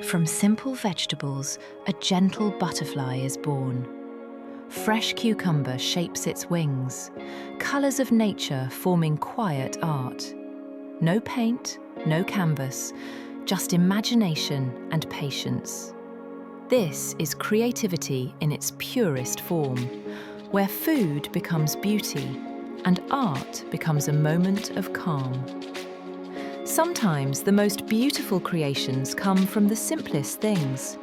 From simple vegetables, a gentle butterfly is born. Fresh cucumber shapes its wings, colours of nature forming quiet art. No paint, no canvas, just imagination and patience. This is creativity in its purest form, where food becomes beauty and art becomes a moment of calm. Sometimes the most beautiful creations come from the simplest things.